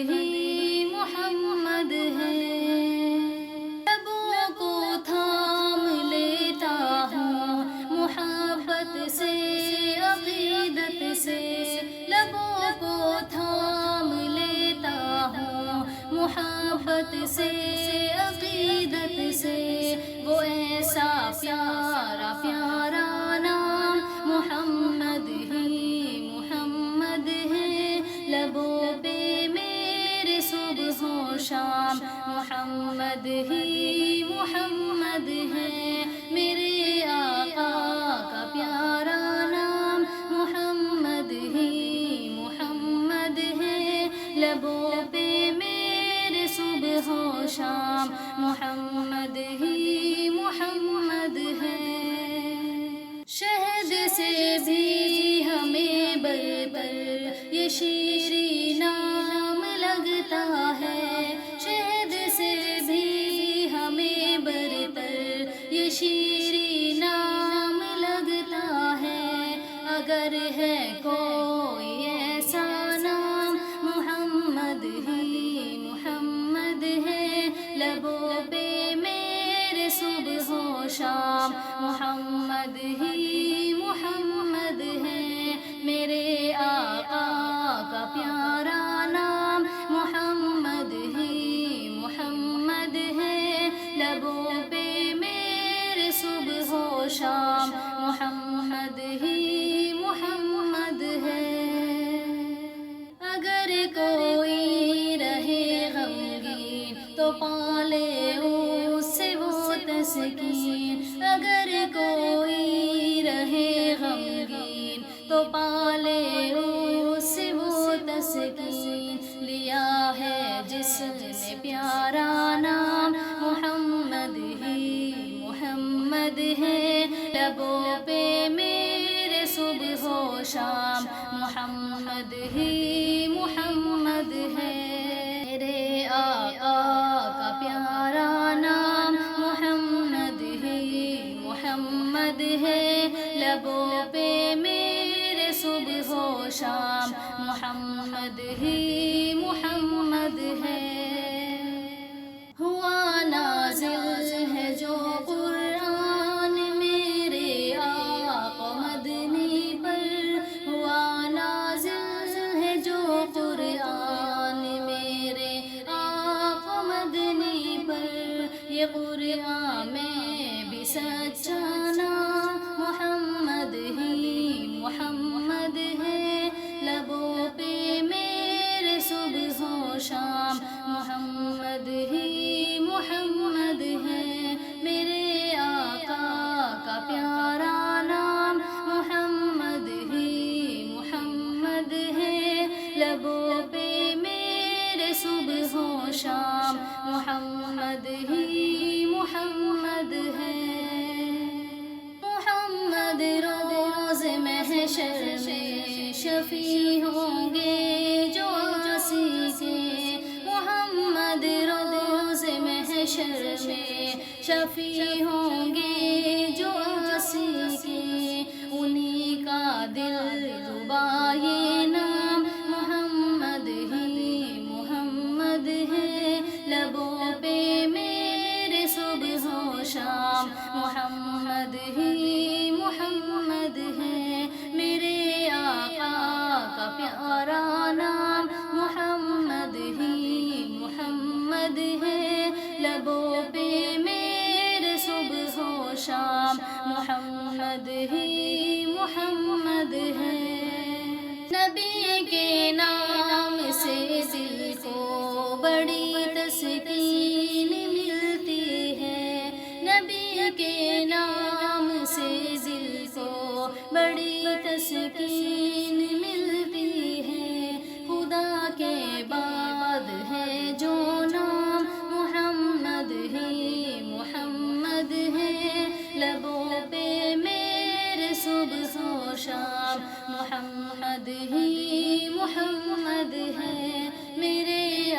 ہی محمد ہے۔ لبوں کو تھام لیتا ہوں محبت سے عقیدت سے، لبوں کو تھام لیتا ہوں محبت سے عقیدت سے، وہ ایسا پیارا پیارا نام محمد ہی محمد ہے، لبوں پہ میرے صبح و شام محمد ہی محمد ہے، میرے آقا کا پیارا نام محمد ہی محمد ہے، لبوں پہ میرے صبح و شام محمد ہی محمد ہے۔ شہد سے بھی ہمیں برتر یہ شیریں نام لگتا ہے، شہد سے بھی ہمیں برتر یہ شیریں نام لگتا ہے، اگر ہے کوئی ایسا نام محمد ہی محمد ہے، لبوں پہ میرے صبح و شام محمد ہی محمد ہے، میرے آقا کا پیارا نام محمد ہی محمد ہے، لبوں پہ میرے صبح و شام محمد ہی محمد ہے۔ اگر کوئی رہے غمگین تو پالے اس سے وہ تسکین، اگر کوئی رہے غمگین تو پالے اس سے وہ تسکین، لیا ہے جس نے پیارا نام محمد ہی محمد ہے، لبوں پہ میرے صبح و شام محمد ہی محمد ہے، میرے آقا کا پیارا نام محمد ہی محمد ہے، لبوں پہ میرے صبح و شام محمد ہی محمد ہے۔ ہوا نازل ہے جو قرآن میرے آقا مدنی پر، ہوا نازل ہے جو قرآن میرے آقا مدنی پر، یہ قرآن میں بھی سچا نام محمد ہی محمد ہے، لبوں پہ میرے صبح و شام محمد ہی محمد ہے، میرے آقا کا پیارا نام محمد ہی محمد ہے، لبوں پہ میرے صبح و شام محمد ہی محمد ہے۔ محمد روز محشر میں شفیع ہوں گے جو عاصی کے، محمد روز محشر میں شفیع ہوں گے جو عاصی کے، انہی کا دل ربا یہ نام محمد ہی محمد ہے، لبوں پہ میرے صبح و شام محمد ہی محمد ہے، میرے آقا کا پیارا نام محمد ہی محمد ہے، لبوں پہ میرے صبح و شام محمد ہی محمد ہے۔ نبی کے نام سے دل کو بڑی تسکین ملتی ہے، نبی کے نام سے دل کو بڑی تسکین ملتی ہے، خدا کے بعد ہے جو نام محمد ہی محمد ہے، لبوں پہ میرے صبح و شام محمد ہی محمد ہے، میرے